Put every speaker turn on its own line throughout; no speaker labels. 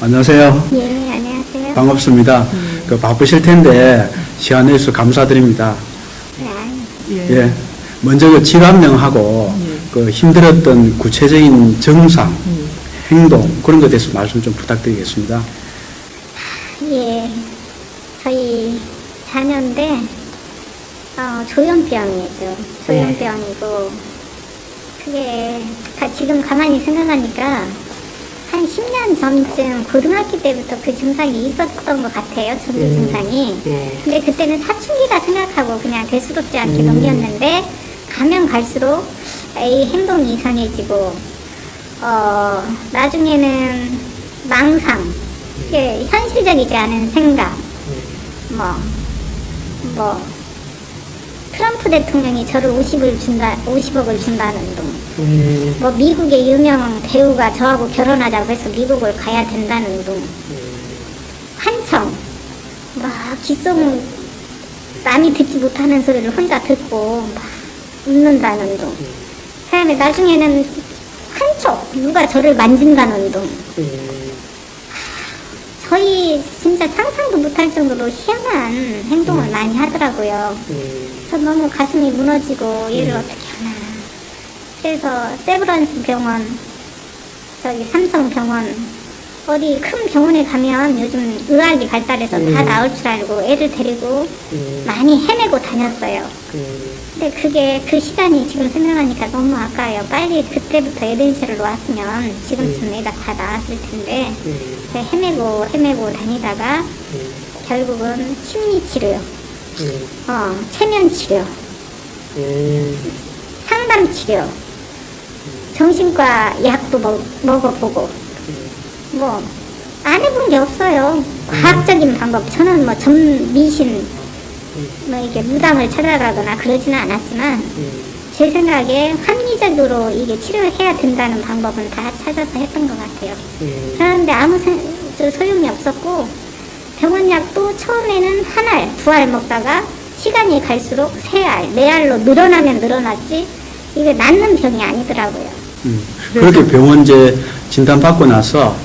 안녕하세요.
예, 안녕하세요.
반갑습니다. 바쁘실 텐데 시간 내주셔서 감사드립니다.
네,
예. 먼저 그 질환명하고 그 힘들었던 구체적인 증상, 행동 그런 것에 대해서 말씀 좀 부탁드리겠습니다.
예, 저희 자녀인데 조현병이죠. 조현병이고 그게 지금 가만히 생각하니까 한 10년 전쯤 고등학교 때부터 그 증상이 있었던 것 같아요. 전조 증상이. 근데 그때는 사춘기라 생각하고 그냥 대수롭지 않게 넘겼는데 가면 갈수록 이 행동이 이상해지고 나중에는 망상, 이게 현실적이지 않은 생각, 트럼프 대통령이 저를 50억을 준다는 둥, 미국의 유명 배우가 저하고 결혼하자고 해서 미국을 가야 된다는 둥, 한청, 귓속 남이 듣지 못하는 소리를 혼자 듣고 막 웃는다는 둥, 그다음에 나중에는 한쪽 누가 저를 만진다는 둥. 저희 진짜 상상도 못할 정도로 희한한 행동을 많이 하더라고요. 저 너무 가슴이 무너지고 얘를 어떻게 하나. 그래서 세브란스 병원, 저기 삼성병원, 어디 큰 병원에 가면 요즘 의학이 발달해서 다 나올 줄 알고 애를 데리고 많이 헤매고 다녔어요. 근데 그게 그 시간이 지금 생각하니까 너무 아까워요. 빨리 그때부터 에덴시를 놓았으면 지금쯤 애가 다 나왔을 텐데 헤매고 다니다가 결국은 심리치료, 체면치료, 상담치료, 정신과 약도 먹어보고 안 해본 게 없어요. 과학적인 방법, 저는 전미신 이게 무당을 찾아가거나 그러지는 않았지만 제 생각에 합리적으로 이게 치료해야 된다는 방법은 다 찾아서 했던 것 같아요. 그런데 아무 소용이 없었고 병원약도 처음에는 한 알, 두 알 먹다가 시간이 갈수록 세 알, 네 알로 늘어나면 늘어났지 이게 낫는 병이 아니더라고요.
그렇게 병원제 진단받고 나서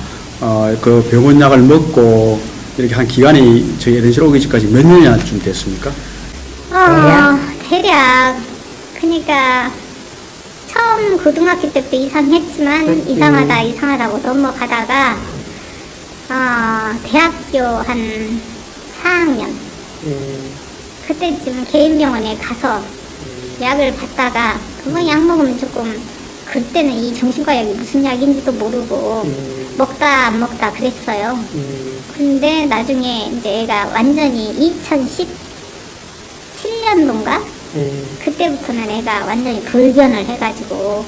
그 병원약을 먹고 이렇게 한 기간이 저희 에덴시로 오기 전까지 몇 년이나쯤 됐습니까?
대략 그러니까 처음 고등학교 때부터 이상했지만 이상하다고 넘어가다가 대학교 한 4학년 그때쯤 개인병원에 가서 약을 받다가 그거 약 먹으면 조금 그때는 이 정신과 약이 무슨 약인지도 모르고 먹다 안 먹다 그랬어요. 근데 나중에 이제 애가 완전히 2017년도인가? 그때부터는 애가 완전히 돌변을 해가지고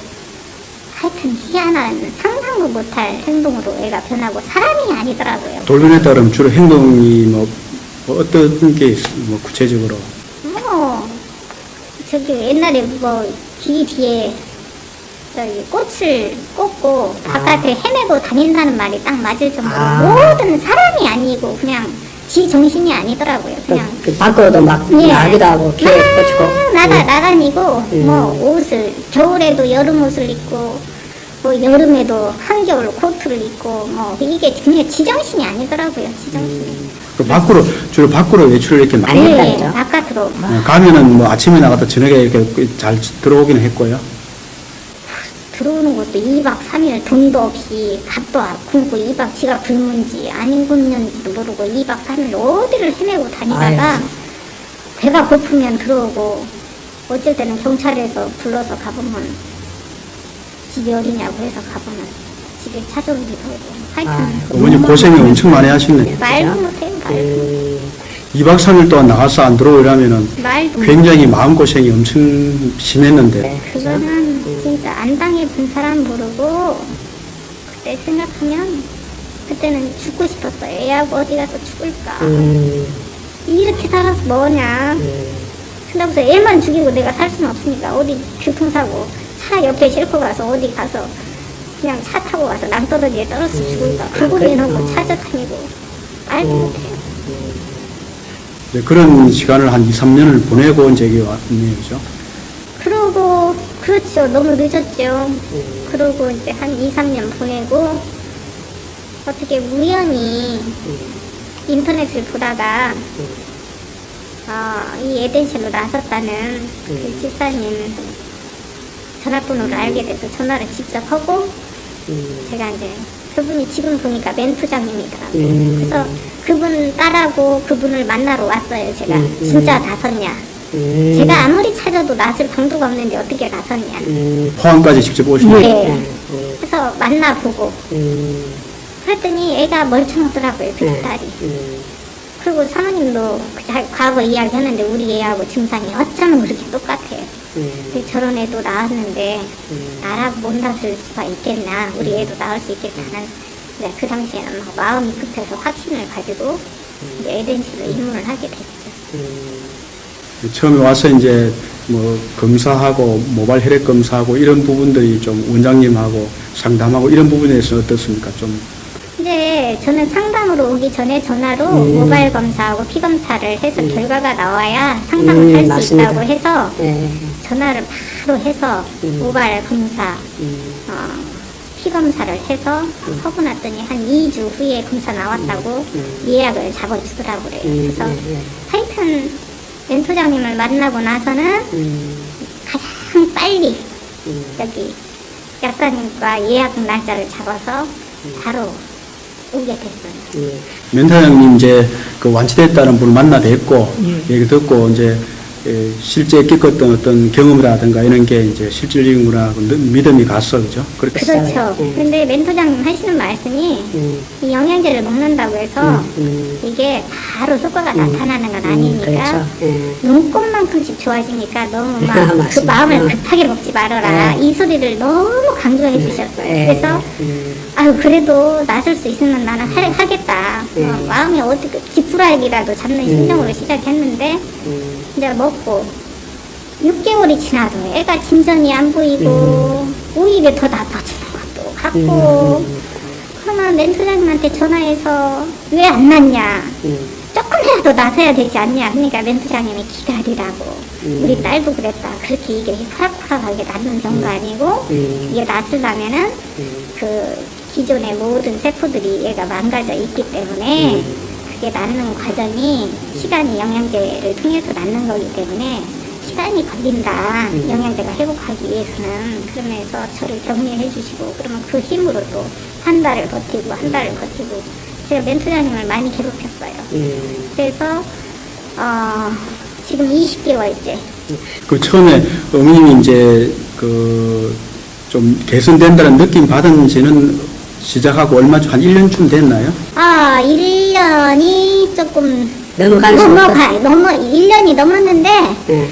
하여튼 희한한 상상도 못할 행동으로 애가 변하고 사람이 아니더라고요.
돌변했다 그러면 주로 행동이 어떤 게 구체적으로?
저기 옛날에 귀 뒤에 저기 꽃을 꽂고 바깥에 헤매고 다닌다는 말이 딱 맞을 정도로 모든 사람이 아니고 그냥 지 정신이 아니더라고요. 그냥
밖으로도 막 나기도 하고 귀에 꽂히고
나다니고 옷을 겨울에도 여름 옷을 입고 여름에도 한겨울 코트를 입고 이게 그냥 지정신이 아니더라고요. 지정신이.
주로 밖으로 외출을 이렇게 많이
네, 바깥으로.
가면은 아침에 나갔다 저녁에 이렇게 잘 들어오기는 했고요.
들어오는 것도 2박 3일 돈도 없이 밥도 안 굶고 2박 지가 굶은지 아닌 굶는지도 모르고 2박 3일 어디를 헤매고 다니다가 배가 고프면 들어오고 어쩔 때는 경찰에서 불러서 가보면 집이 어디냐고 해서 가보면 집에 찾아오기도 하고 하여튼
어머니 고생이 엄청 많이 하시네.
말도 못해요. 말도
2박 3일 동안 나가서 안 들어오려면은 굉장히 마음고생이 엄청 심했는데.
그거는 진짜 안 당해본 사람 모르고 그때 생각하면 그때는 죽고 싶었어요. 애하고 어디 가서 죽을까. 이렇게 살아서 뭐냐. 그러고서 애만 죽이고 내가 살 수는 없으니까 어디 교통사고 차 옆에 싣고 가서 어디 가서 그냥 차 타고 가서 낭떠러지에 떨어져 죽을까. 그 고민하고 찾아다니고 말도 못해요.
네, 그런 시간을 한 2, 3년을 보내고 이제 여기 왔네요, 그죠?
그러고, 그렇죠. 너무 늦었죠. 그러고 이제 한 2, 3년 보내고, 어떻게 우연히 인터넷을 보다가 이 에덴실로 나섰다는 그 집사님 전화번호를 알게 돼서 전화를 직접 하고 제가 이제 그분이 지금 보니까 멘토장님이더라고요. 그래서 그분 딸하고 그분을 만나러 왔어요. 제가 진짜 나섰냐. 제가 아무리 찾아도 나설 방도가 없는데 어떻게 나섰냐.
포항까지 직접 오신
네. 그래서 만나보고 그랬더니 애가 멀쩡하더라고요. 그 딸이. 그리고 사모님도 과거 이야기하는데 우리 애하고 증상이 어쩌면 그렇게 똑같아요. 근데 저런 애도 낳았는데 나라고 못 낳을 수가 있겠나, 우리 애도 낳을 수 있겠다는, 네, 그 당시에는 막 마음이 급해서 확신을 가지고 이제 에덴실로 입문을 하게 됐죠.
처음에 와서 이제 뭐 검사하고 모발 혈액 검사하고 이런 부분들이 좀 원장님하고 상담하고 이런 부분에서 어떻습니까? 좀
이제 저는 상담으로 오기 전에 전화로 모발 검사하고 피 검사를 해서 결과가 나와야 상담을 할 수 있다고 해서 전화를 바로 해서 모발 검사, 피 검사를 해서 하고 났더니 한 2주 후에 검사 나왔다고 예약을 잡아주더라고요. 그래서 하여튼 멘토장님을 만나고 나서는 가장 빨리 여기 약사님과 예약 날짜를 잡아서 바로 오게 됐어요.
멘토장님 이제 그 완치됐다는 분을 만나 뵙고 얘기 듣고 이제 실제 겪었던 어떤 경험이라든가 이런 게 이제 실질적이구나 믿음이 갔어, 그죠?
그렇죠. 근데 멘토장님 하시는 말씀이 이 영양제를 먹는다고 해서 이게 바로 효과가 나타나는 건 아니니까 눈꽃만큼씩 좋아지니까 너무 막 그 마음을 급하게 먹지 말아라. 이 소리를 너무 강조해 주셨어요. 그래서 아유 그래도 나설 수 있으면 나는 하겠다. 마음이 어떻게 지푸라기라도 잡는 심정으로 시작했는데 이제 먹고 6개월이 지나도 애가 진전이 안 보이고 오히려 더 나빠지는 것도 같고 그러면 멘토장님한테 전화해서 왜 안 났냐, 조금이라도 나서야 되지 않냐. 그러니까 멘토장님이 기다리라고. 우리 딸도 그랬다. 그렇게 이게 호락호락하게 낫는 병도 아니고 이게 낫으려면은 그 기존의 모든 세포들이 얘가 망가져 있기 때문에 그게 낫는 과정이 시간이 영양제를 통해서 낫는 거기 때문에 시간이 걸린다. 영양제가 회복하기 위해서는. 그러면서 저를 격려해 주시고 그러면 그 힘으로 또 한 달을 버티고 한 달을 버티고 제가 멘토장님을 많이 괴롭혔어요. 그래서 지금 20개월째.
그 처음에 어머님이 이제 그 좀 개선된다는 느낌 받은 지는 시작하고 한 1년쯤 됐나요?
1년이 조금
넘어가요.
1년이 넘었는데 이게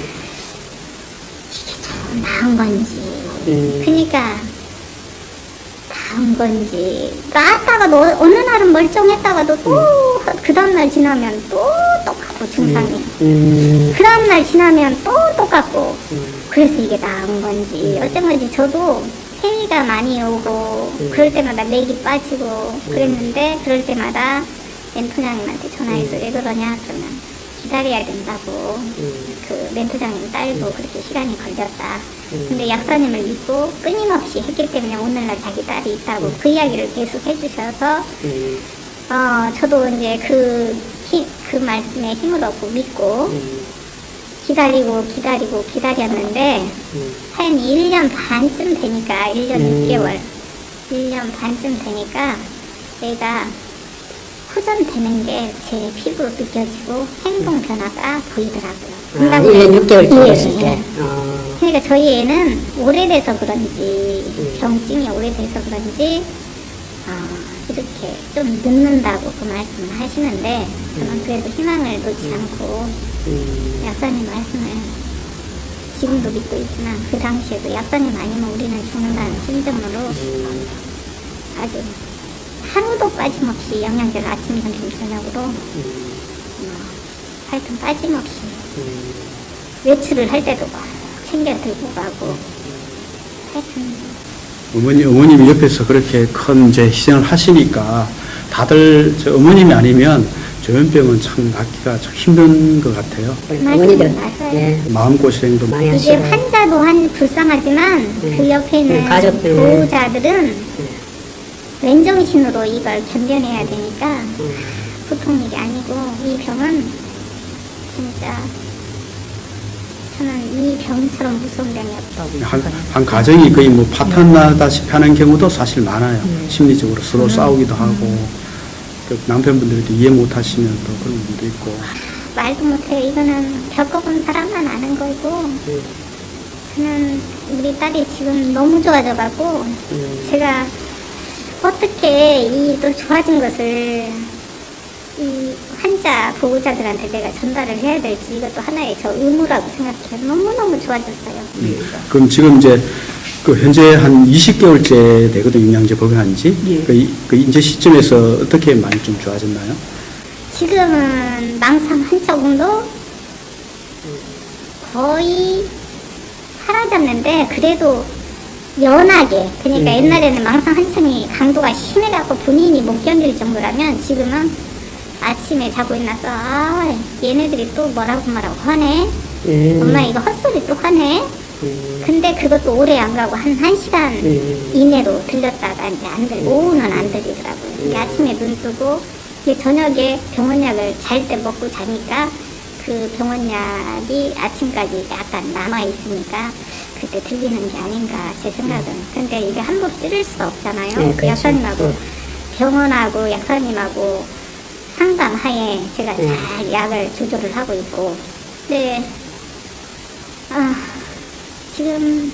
좀 나은 건지 그러니까 나은 건지 나았다가도 어느 날은 멀쩡했다가도 또 그 다음날 지나면 또 똑같고 증상이 그 다음날 지나면 또 똑같고 그래서 이게 나은 건지 어쩐 건지 저도 회의가 많이 오고 그럴 때마다 맥이 빠지고 그랬는데 그럴 때마다 멘토장님한테 전화해서 왜 그러냐 그러면 기다려야 된다고. 그 멘토장님 딸도 그렇게 시간이 걸렸다. 근데 약사님을 믿고 끊임없이 했기 때문에 오늘날 자기 딸이 있다고 그 이야기를 계속 해주셔서 저도 이제 그 말씀에 힘을 얻고 믿고 기다렸는데 한 1년 반쯤 되니까 1년 6개월 1년 반쯤 되니까 내가 호전되는 게 제 피부로 느껴지고 행동 변화가 보이더라고요.
1년 6개월 정도였을 때.
그러니까 저희 애는 오래돼서 그런지 병증이 오래돼서 그런지 이렇게 좀 늦는다고 그 말씀을 하시는데 저는 그래도 희망을 놓지 않고 약사님 말씀을 지금도 믿고 있지만 그 당시에도 약사님 아니면 우리는 죽는다는 심정으로 아주 하루도 빠짐없이 영양제를 아침, 점심, 저녁으로 하여튼 빠짐없이 외출을 할 때도 막 챙겨 들고 가고 하여튼
어머님이 옆에서 그렇게 큰 이제 희생을 하시니까 다들 어머님이 아니면 조현병은 참 낫기가 참 힘든 것 같아요.
어머니들
맞아요.
마음고생도
많이
이게
하시고.
환자도 불쌍하지만 그 옆에 있는
가족들.
보호자들은 맨정신으로 이걸 견뎌내야 되니까 보통 일이 아니고 이 병은 진짜 저는 이 병처럼 무서운 병이 없다고.
한 가정이 거의 뭐 파탄나다시피 하는 경우도 사실 많아요. 심리적으로 서로 싸우기도 하고 그 남편분들도 이해 못 하시면 또 그런 분도 있고.
말도 못해요. 이거는 겪어본 사람만 아는 거고 저는 우리 딸이 지금 너무 좋아져가고 제가 어떻게 이 또 좋아진 것을 이 환자 보호자들한테 내가 전달을 해야 될지 이것도 하나의 저 의무라고 생각해요. 너무너무 좋아졌어요.
그럼 지금 이제 그 현재 한 20개월째 되거든요. 영양제 복용한 지.
예.
그 이제 시점에서 어떻게 많이 좀 좋아졌나요?
지금은 망상 한 조금도 거의 사라졌는데 그래도 연하게 그러니까 옛날에는 망상 한창이 강도가 심해갖고 본인이 못 견딜 정도라면 지금은 아침에 자고 일어나서 아 얘네들이 또 뭐라고 하네 엄마 이거 헛소리 또 하네 근데 그것도 오래 안 가고 한 1시간 이내로 들렸다가 이제 안 들고 오후는 안 들리더라고요. 이게 아침에 눈 뜨고 이게 저녁에 병원약을 잘 때 먹고 자니까 그 병원약이 아침까지 약간 남아있으니까 그때 들리는 게 아닌가 제 생각은. 근데 이게 함부로 찌를 수가 없잖아요.
그렇죠.
약사님하고 병원하고 약사님하고 상담하에 제가 잘 약을 조절을 하고 있고 근데 지금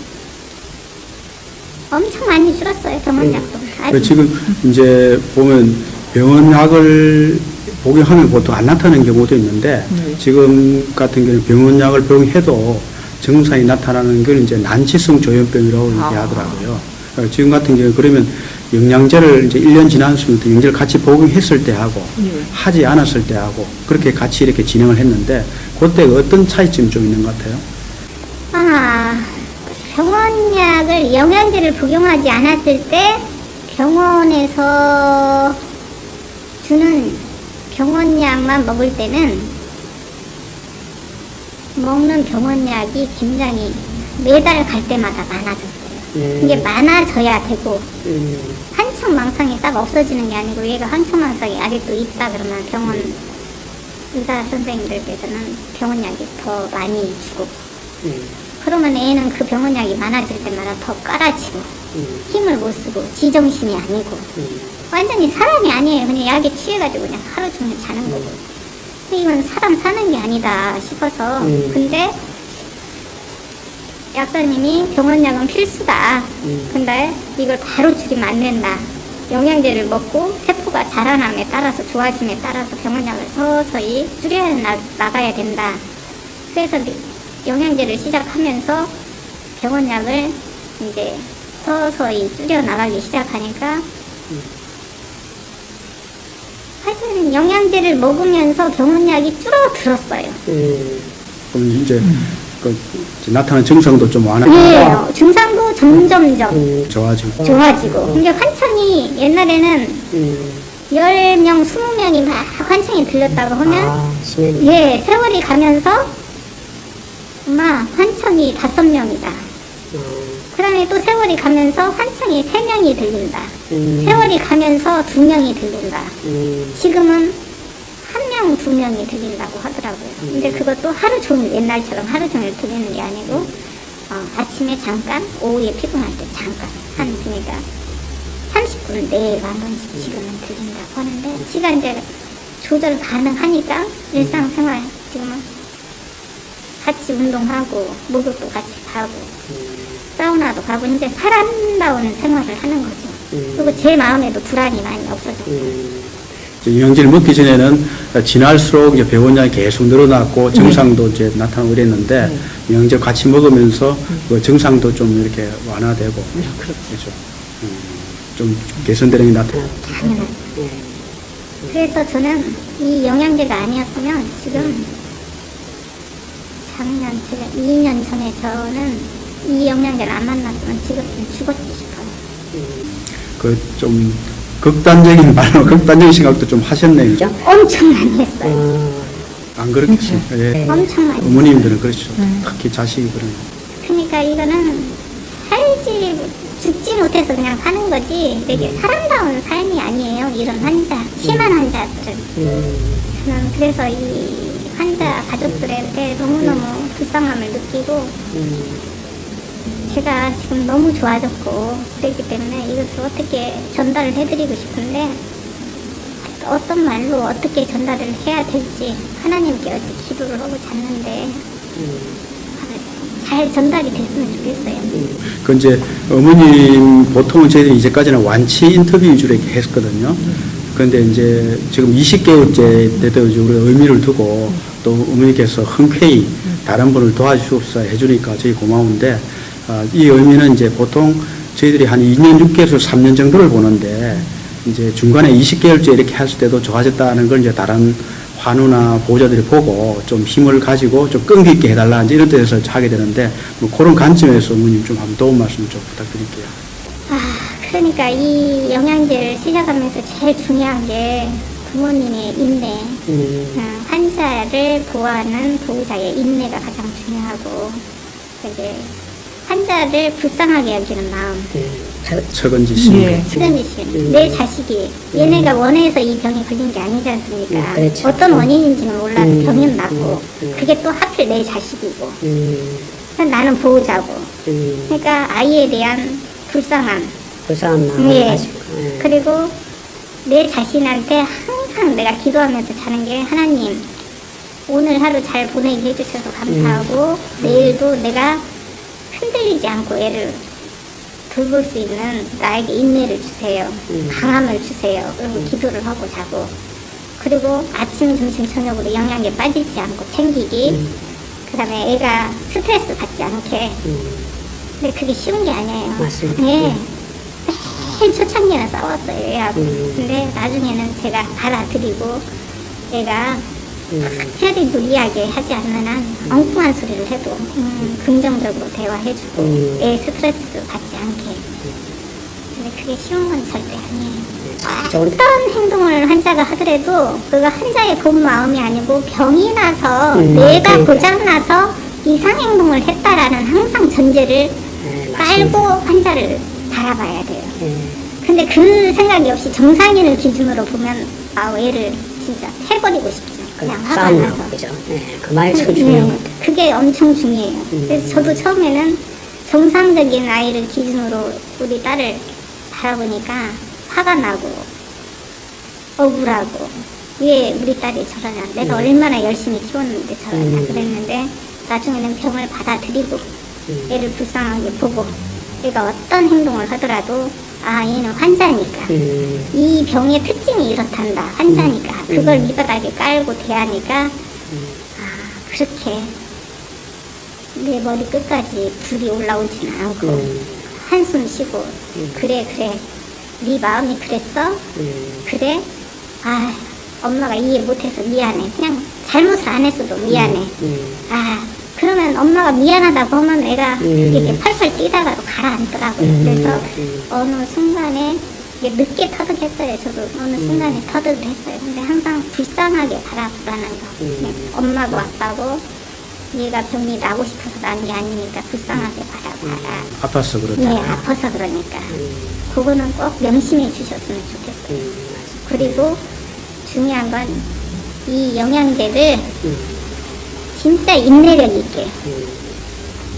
엄청 많이 줄었어요. 병원약도.
지금 이제 보면 병원약을 복용하면 보통 안 나타나는 경우도 있는데 지금 같은 경우는 병원약을 복용해도 증상이 나타나는 걸 이제 난치성 조현병이라고 얘기하더라고요. 지금 같은 경우 그러면 영양제를 이제 1년 지났으면 영양제를 같이 복용했을 때 하고 하지 않았을 때 하고 그렇게 같이 이렇게 진행을 했는데 그때 어떤 차이점이 좀 있는 것 같아요?
병원약을 영양제를 복용하지 않았을 때 병원에서 주는 병원약만 먹을 때는 먹는 병원약이 굉장히 매달 갈 때마다 많아졌어요. 이게 많아져야 되고 한청 망상이 싹 없어지는 게 아니고 얘가 한청 망상이 아직도 있다 그러면 병원 의사 선생님들께서는 병원약이 더 많이 주고 그러면 애는 그 병원약이 많아질 때마다 더 깔아지고 힘을 못 쓰고 지정신이 아니고 완전히 사람이 아니에요. 그냥 약에 취해가지고 그냥 하루 종일 자는 거고 이건 사람 사는 게 아니다 싶어서 근데 약사님이 병원약은 필수다. 근데 이걸 바로 줄이면 안 된다. 영양제를 먹고 세포가 자라남에 따라서 좋아짐에 따라서 병원약을 서서히 줄여야 나가야 된다. 그래서 영양제를 시작하면서 병원약을 이제 서서히 줄여 나가기 시작하니까 하여튼 영양제를 먹으면서 병원약이 줄어들었어요.
그럼 이제 그 나타나는 증상도 좀 완화되고
예, 증상도 점점점
좋아지고.
근데 환청이 옛날에는 10명, 20명이 막 환청이 들렸다고 하면 예, 세월이 가면서 엄마 환청이 5명이다. 그 다음에 또 세월이 가면서 환청이 3명이 들린다. 세월이 가면서 2명이 들린다. 지금은 1명, 2명이 들린다고 하더라고요. 근데 그것도 하루 종일, 옛날처럼 하루 종일 들리는 게 아니고, 아침에 잠깐, 오후에 피곤할 때 잠깐, 그러니까 30분 내에 한 번씩 지금은 들린다고 하는데, 시간 이제 조절 가능하니까, 일상생활, 지금은 같이 운동하고, 목욕도 같이 가고, 사우나도 가고, 이제 사람다운 생활을 하는 거죠. 그리고 제 마음에도 불안이 많이 없어졌어요.
영양제를 먹기 전에는 지날수록 이제 병원량이 계속 늘어났고 증상도 이제 나타나고 이랬는데 영양제 같이 먹으면서 그 증상도 좀 이렇게 완화되고 그렇죠. 좀 개선되는 게 나타나요.
당연하죠. 그래서 저는 이 영양제가 아니었으면 지금 작년 제가 2년 전에 저는 이 영양제를 안 만났으면 지금 죽었지 싶어요.
그 좀 극단적인 말로 극단적인 생각도 좀 하셨네요.
엄청 많이 했어요.
안 그렇겠습니까? 예.
엄청 많이.
어머님들은 그렇죠. 특히 자식이 그런.
그러니까 이거는 살지 죽지 못해서 그냥 사는 거지 되게 사람다운 삶이 아니에요. 이런 환자, 심한 환자들은. 저는 그래서 이 환자 가족들한테 너무너무 불쌍함을 느끼고 제가 지금 너무 좋아졌고 그랬기 때문에 이것을 어떻게 전달을 해드리고 싶은데 어떤 말로 어떻게 전달을 해야 될지 하나님께 어제 기도를 하고 잤는데 잘 전달이 됐으면 좋겠어요.
그 이제 어머님 보통은 저희들이 이제까지는 완치 인터뷰 위주로 이렇게 했었거든요. 그런데 이제 지금 20개월째 때도 우리가 의미를 두고 또 어머니께서 흔쾌히 다른 분을 도와주옵소서 해주니까 저희 고마운데 이 의미는 이제 보통 저희들이 한 2년 6개월에서 3년 정도를 보는데 이제 중간에 20개월째 이렇게 했을 때도 좋아졌다는 걸 이제 다른 환우나 보호자들이 보고 좀 힘을 가지고 좀 끈기 있게 해달라 이제 이런 데서 하게 되는데 뭐 그런 관점에서 어머님 좀 한번 도움 말씀 좀 부탁드릴게요.
그러니까 이 영양제를 시작하면서 제일 중요한 게 부모님의 인내, 환자를 보호하는 보호자의 인내가 가장 중요하고 이제 환자를 불쌍하게 여기는 마음.
최건지 씨.
최근지 씨, 내 자식이 얘네가 원해서 이 병이 걸린 게 아니지 않습니까?
그렇죠.
어떤 원인인지는 몰라도 병은 났고 그게 또 하필 내 자식이고 나는 보호자고 그러니까 아이에 대한 불쌍한
마음을
예.
가지고.
그리고 내 자신한테 항상 내가 기도하면서 자는 게 하나님 오늘 하루 잘 보내게 해주셔서 감사하고 내일도 내가 흔들리지 않고 애를 돌볼 수 있는 나에게 인내를 주세요. 강함을 주세요. 그리고 기도를 하고 자고 그리고 아침, 점심, 저녁으로 영양제 빠지지 않고 챙기기 그 다음에 애가 스트레스 받지 않게 근데 그게 쉬운 게 아니에요.
맞습니다.
네. 매일 초창기는 싸웠어요, 애하고. 근데 나중에는 제가 받아들이고 애가 해를 무리하게 하지 않는 한 엉뚱한 소리를 해도 긍정적으로 대화해주고 애 스트레스 받지 않게. 근데 그게 쉬운 건 절대 아니에요. 어떤 행동을 환자가 하더라도 그거 환자의 본 마음이 아니고 병이 나서 뇌가 고장나서 이상 행동을 했다라는 항상 전제를 깔고 환자를 바라봐야 돼요. 근데 그 생각이 없이 정상인을 기준으로 보면 얘를 진짜 해버리고 싶죠. 그냥 화가 나서.
그죠? 네, 그 말이 참 중요한 것 같아요.
그게 엄청 중요해요. 그래서 저도 처음에는 정상적인 아이를 기준으로 우리 딸을 바라보니까 화가 나고 억울하고 왜 우리 딸이 저러냐 내가 얼마나 열심히 키웠는데 저러냐 그랬는데 나중에는 병을 받아들이고 애를 불쌍하게 보고 얘가 어떤 행동을 하더라도 얘는 환자니까 이 병의 특징이 이렇단다 환자니까 그걸 밑바닥에 깔고 대하니까 그렇게 내 머리 끝까지 불이 올라오지는 않고 한숨 쉬고 그래 네 마음이 그랬어 그래 엄마가 이해 못해서 미안해 그냥 잘못을 안 했어도 미안해 그러면 엄마가 미안하다고 하면 애가 이렇게 펄펄 뛰다가도 가라앉더라고요. 그래서 어느 순간에 이게 늦게 터득했어요. 저도 어느 순간에 터득을 했어요. 근데 항상 불쌍하게 바라보라는 거. 엄마고 아빠고 얘가 병이 나고 싶어서 난 게 아니니까 불쌍하게 바라봐라.
아파서 그렇다.
네, 아파서 그러니까. 그거는 꼭 명심해 주셨으면 좋겠어요. 그리고 중요한 건 이 영양제를 진짜 인내력 있게.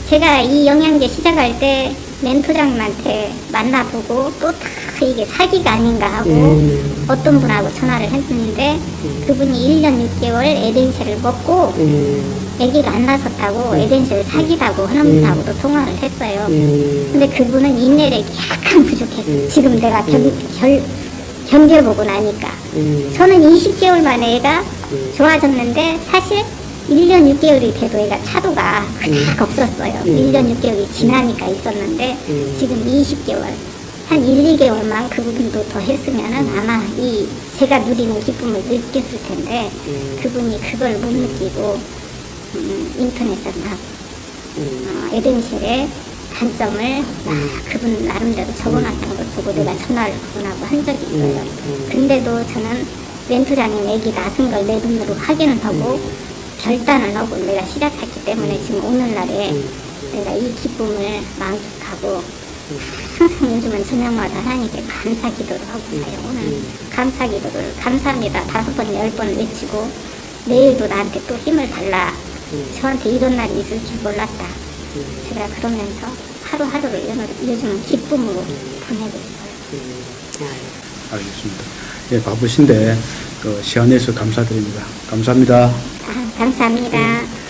제가 이 영양제 시작할 때 멘토장님한테 만나보고 또 다 이게 사기가 아닌가 하고 어떤 분하고 전화를 했는데 그분이 1년 6개월 에덴실을 먹고 아기가 안 나섰다고 에덴실 사기라고 하는 분하고도 통화를 했어요. 근데 그분은 인내력이 약간 부족했어요. 지금 내가 견뎌보고 나니까. 저는 20개월 만에 애가 좋아졌는데 사실 1년 6개월이 돼도 애가 차도가 그닥 없었어요. 1년 6개월이 지나니까 있었는데 지금 20개월 한 1, 2개월만 그 부분도 더 했으면은 아마 제가 누리는 기쁨을 느꼈을 텐데 그분이 그걸 못 느끼고 인터넷에 막 에덴실의 단점을 그분 나름대로 적어놨던 걸 보고 내가 전화를 그분하고 한 적이 있어요. 근데도 저는 멘토장님 애기 낳은 걸 내 눈으로 확인을 하고 결단을 하고 내가 시작했기 때문에 지금 오늘날에 내가 이 기쁨을 만끽하고 항상 요즘은 저녁마다 하나님께 감사 기도를 하고 있어요. 오늘 감사 기도를 감사합니다 5번, 10번 외치고 내일도 나한테 또 힘을 달라. 저한테 이런 날이 있을 줄 몰랐다. 제가 그러면서 하루하루를 요즘은 기쁨으로 보내고 있어요.
알겠습니다. 예, 바쁘신데 시간 내서 감사드립니다. 감사합니다.
감사합니다.